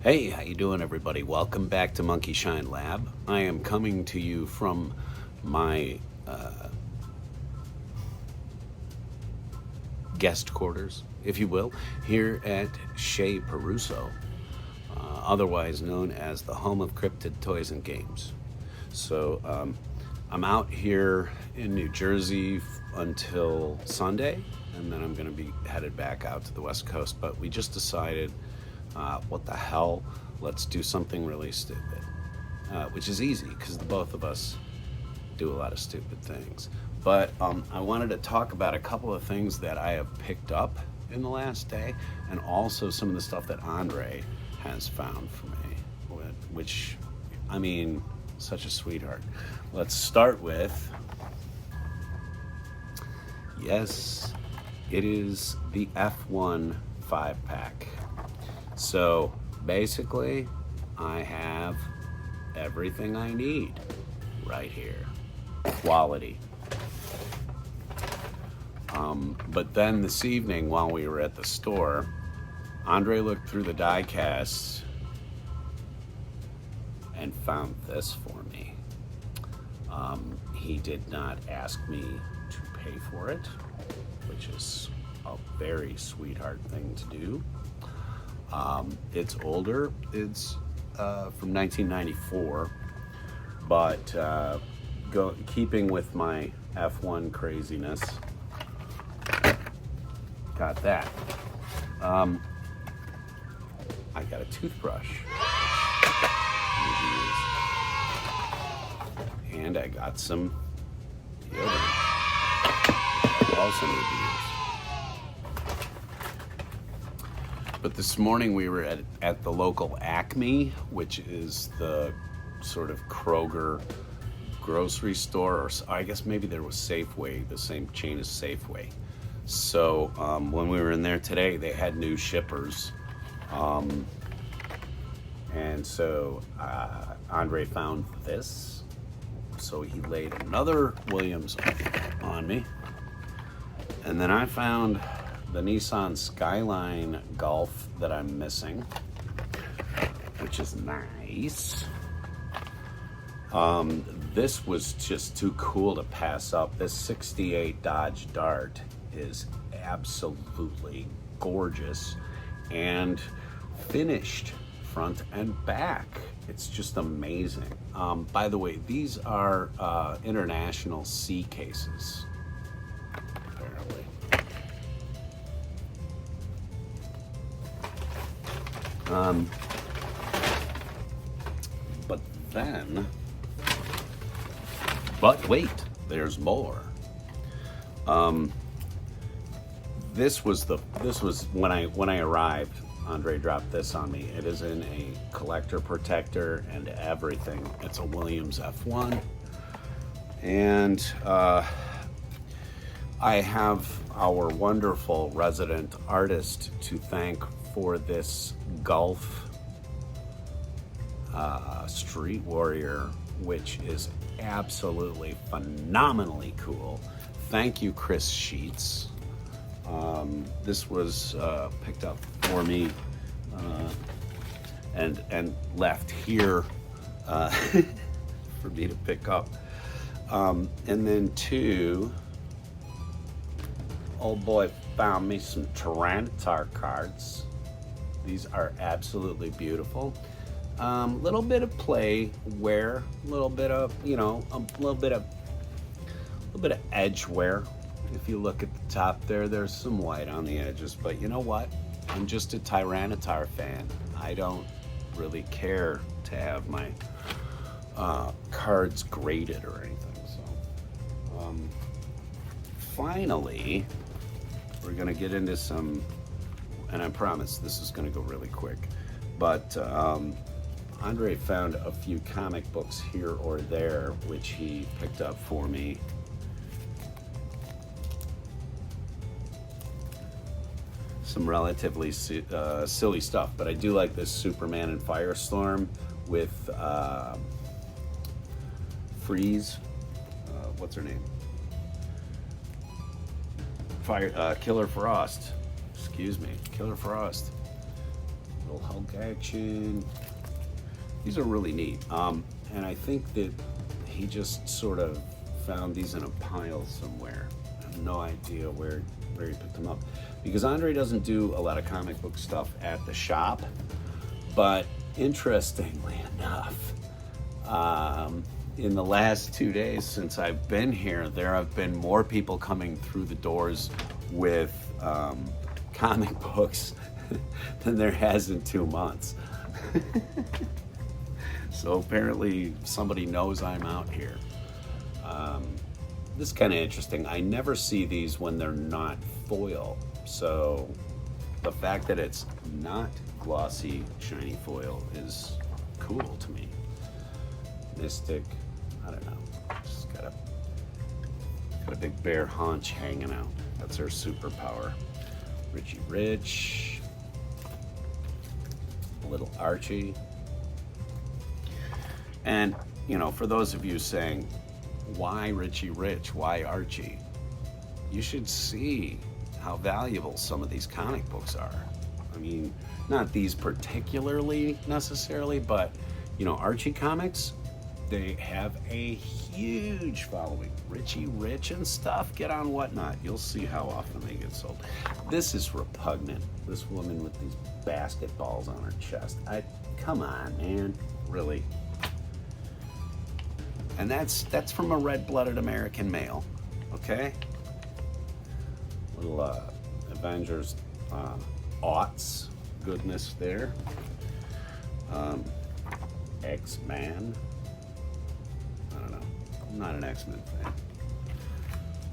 Hey, how you doing, everybody? Welcome back to Monkey Shine Lab. I am coming to you from my guest quarters, if you will, here at Chez Peruso, otherwise known as the home of cryptid toys and games. So I'm out here in New Jersey until Sunday, and then I'm going to be headed back out to the West Coast. But we just decided, what the hell, let's do something really stupid, which is easy because the both of us do a lot of stupid things. But I wanted to talk about a couple of things that I have picked up in the last day, and also some of the stuff that Andre has found for me, which, I mean, such a sweetheart. Let's start with, yes, it is the F1 5-pack. So basically, I have everything I need right here. Quality. But then this evening, while we were at the store, Andre looked through the Diecast and found this for me. He did not ask me to pay for it, which is a very sweetheart thing to do. It's older. It's from 1994, but keeping with my F1 craziness, got that. I got a toothbrush, and I got some deodorant, also need to use. But this morning we were at the local Acme, which is the sort of Kroger grocery store, or I guess maybe there was Safeway, the same chain as Safeway. So when we were in there today, they had new shippers. And so Andre found this. So he laid another Williams on me. And then I found the Nissan Skyline Golf that I'm missing, which is nice. This was just too cool to pass up. This 68 Dodge Dart is absolutely gorgeous and finished front and back. It's just amazing. By the way, these are international C cases, apparently. But wait, there's more. This was when I arrived. Andre dropped this on me. It is in a collector protector and everything. It's a Williams F1, and I have our wonderful resident artist to thank for this Golf Street Warrior, which is absolutely phenomenally cool. Thank you, Chris Sheets. This was picked up for me and left here for me to pick up. And then two, old boy found me some Tyranitar cards. These are absolutely beautiful. Little bit of play wear, little bit of, a little bit of edge wear. If you look at the top there's some white on the edges, but you know what? I'm just a Tyranitar fan. I don't really care to have my cards graded or anything. So, finally, we're gonna get into some, and I promise this is gonna go really quick, but Andre found a few comic books here or there, which he picked up for me. Some relatively silly stuff, but I do like this Superman and Firestorm with Freeze. What's her name? Killer Frost. Excuse me, Killer Frost. little Hulk action. These are really neat. And I think that he just sort of found these in a pile somewhere. I have no idea where he picked them up. Because Andre doesn't do a lot of comic book stuff at the shop. But interestingly enough, in the last 2 days since I've been here, there have been more people coming through the doors with comic books than there has in 2 months. So apparently somebody knows I'm out here. This is kind of interesting. I never see these when they're not foil. So the fact that it's not glossy, shiny foil is cool to me. Mystic, I don't know. Just got a big bear haunch hanging out. That's her superpower. Richie Rich. A little Archie. And, you know, for those of you saying, why Richie Rich? Why Archie? You should see how valuable some of these comic books are. I mean, not these particularly necessarily, but, you know, Archie comics, they have a huge following. Richie Rich and stuff, get on Whatnot. You'll see how often they get sold. This is repugnant. This woman with these basketballs on her chest. Come on, man. Really? And that's from a red-blooded American male, okay? Little Avengers aughts goodness there. X-Man. I don't know. I'm not an X-Men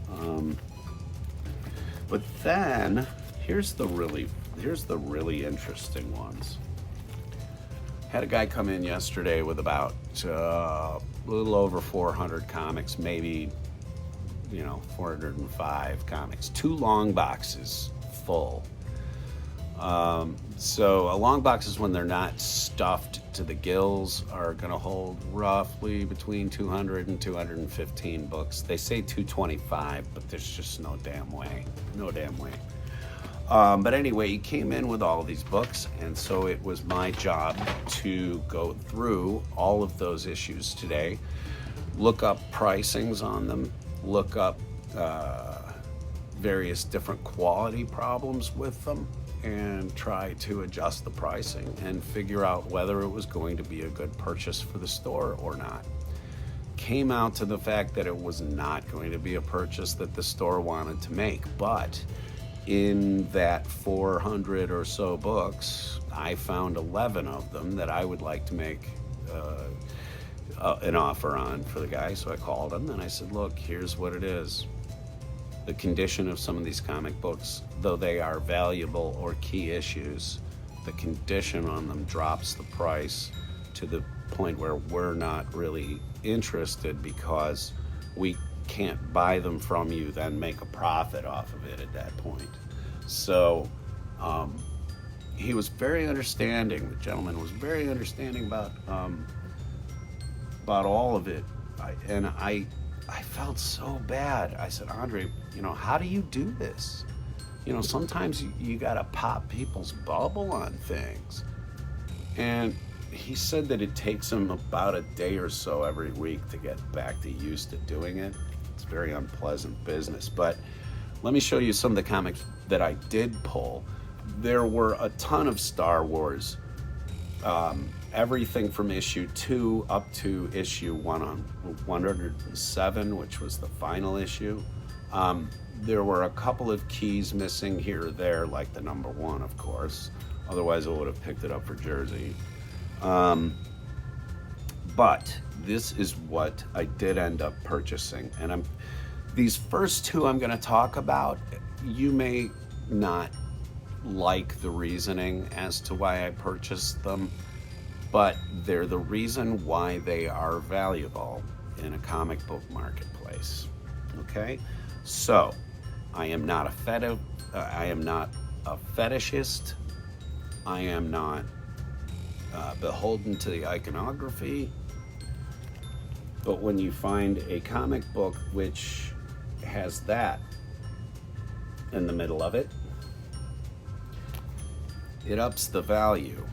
fan. But then here's the really interesting ones. Had a guy come in yesterday with about a little over 400 comics, maybe, 405 comics. 2 long boxes full. So a long box is when they're not stuffed to the gills, are going to hold roughly between 200 and 215 books. They say 225, but there's just no damn way. But anyway, he came in with all of these books, and so it was my job to go through all of those issues today, look up pricings on them, look up various different quality problems with them, and try to adjust the pricing and figure out whether it was going to be a good purchase for the store or not. Came out to the fact that it was not going to be a purchase that the store wanted to make, but in that 400 or so books, I found 11 of them that I would like to make an offer on for the guy. So I called him and I said, look, here's what it is. The condition of some of these comic books, though they are valuable or key issues, the condition on them drops the price to the point where we're not really interested because we can't buy them from you, then make a profit off of it at that point. So he was very understanding. The gentleman was very understanding about all of it. I felt so bad. I said, Andre, how do you do this? Sometimes you gotta pop people's bubble on things. And he said that it takes him about a day or so every week to get back to used to doing it. It's very unpleasant business. But let me show you some of the comics that I did pull. There were a ton of Star Wars. Everything from issue 2 up to issue 107, which was the final issue. There were a couple of keys missing here or there, like the number 1, of course. Otherwise, I would have picked it up for Jersey. But this is what I did end up purchasing. And these first 2 I'm going to talk about, you may not like the reasoning as to why I purchased them, but they're the reason why they are valuable in a comic book marketplace. Okay? So, I am not a fetishist. I am not beholden to the iconography. But when you find a comic book which has that in the middle of it, it ups the value.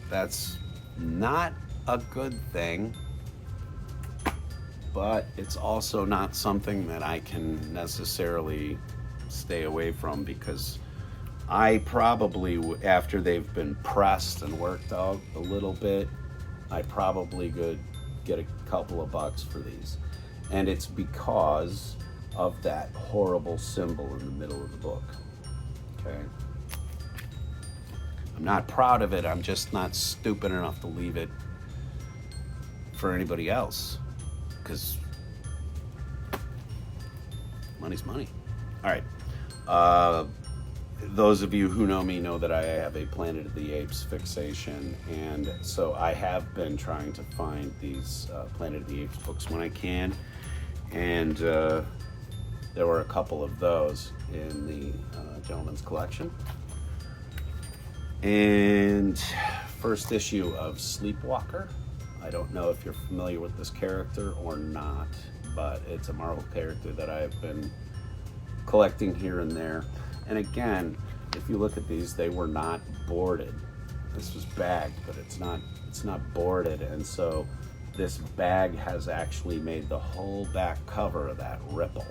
That's not a good thing, but it's also not something that I can necessarily stay away from, because I probably, after they've been pressed and worked out a little bit, I probably could get a couple of bucks for these. And it's because of that horrible symbol in the middle of the book. Okay? I'm not proud of it, I'm just not stupid enough to leave it for anybody else, because money's money. All right. Those of you who know me know that I have a Planet of the Apes fixation, and so I have been trying to find these Planet of the Apes books when I can, and there were a couple of those in the gentleman's collection. And first issue of Sleepwalker. I don't know if you're familiar with this character or not, but it's a Marvel character that I've been collecting here and there. And again, if you look at these, they were not boarded. This was bagged, but it's not boarded, and so this bag has actually made the whole back cover of that ripple.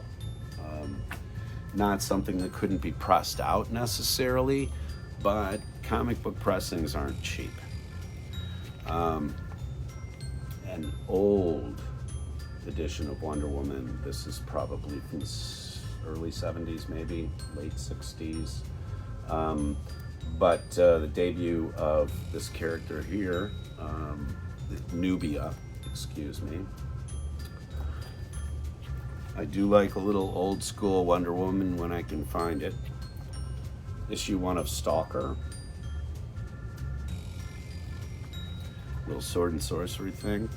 Not something that couldn't be pressed out necessarily, but comic book pressings aren't cheap. An old edition of Wonder Woman. This is probably from early 70s, maybe late 60s. But the debut of this character here, Nubia, excuse me. I do like a little old school Wonder Woman when I can find it. Issue 1 of Stalker. Little sword and sorcery thing.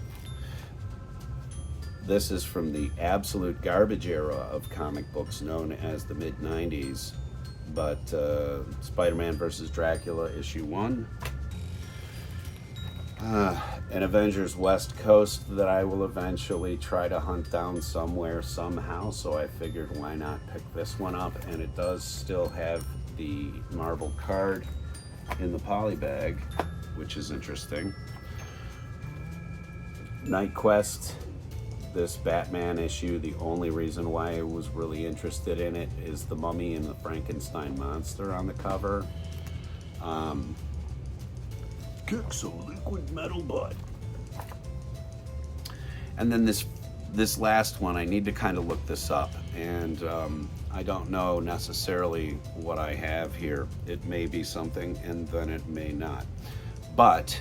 This is from the absolute garbage era of comic books known as the mid-90s. But Spider-Man vs. Dracula, issue 1. An Avengers West Coast that I will eventually try to hunt down somewhere, somehow, so I figured why not pick this one up. And it does still have the Marvel card in the poly bag, which is interesting. Night Quest, this Batman issue, the only reason why I was really interested in it is the mummy and the Frankenstein monster on the cover. Kicks a liquid metal butt. And then this last one, I need to kind of look this up, and I don't know necessarily what I have here. It may be something, and then it may not. But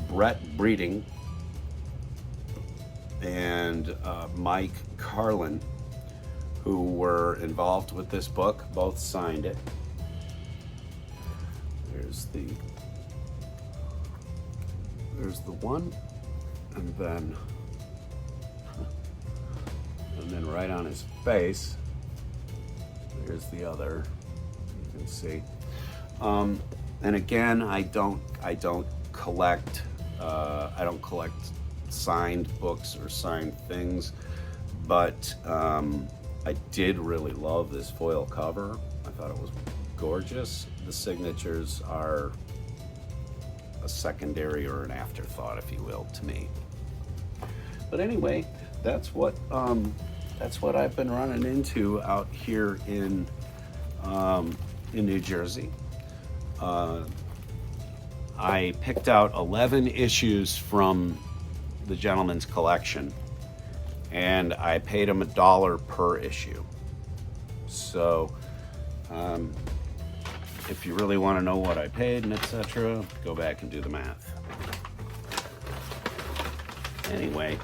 Brett Breeding and Mike Carlin, who were involved with this book, both signed it. There's the one, and then right on his face, there's the other. You can see. And again, I don't collect. I don't collect signed books or signed things, but I did really love this foil cover. I thought it was gorgeous. The signatures are a secondary or an afterthought, if you will, to me. But anyway, that's what I've been running into out here in New Jersey. I picked out 11 issues from the gentleman's collection, and I paid him $1 per issue. So if you really want to know what I paid and etc., go back and do the math. Anyway,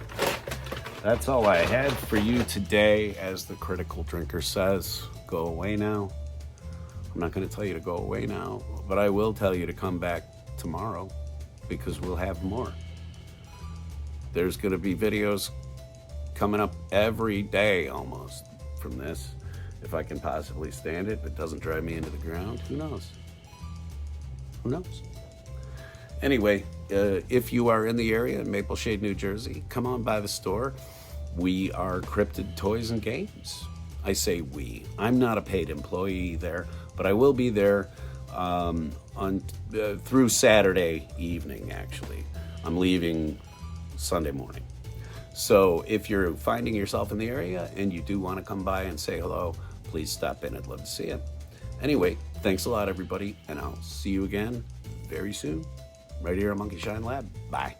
that's all I had for you today. As the critical drinker says, go away now. I'm not going to tell you to go away now, but I will tell you to come back tomorrow, because we'll have more. There's going to be videos coming up every day almost from this. If I can possibly stand it, if it doesn't drive me into the ground, who knows? Who knows? Anyway, if you are in the area in Maple Shade, New Jersey, come on by the store. We are Cryptid Toys and Games. I say we. I'm not a paid employee there. But I will be there on through Saturday evening, actually. I'm leaving Sunday morning. So if you're finding yourself in the area and you do want to come by and say hello, please stop in. I'd love to see you. Anyway, thanks a lot, everybody, and I'll see you again very soon, right here at Monkey Shine Lab. Bye.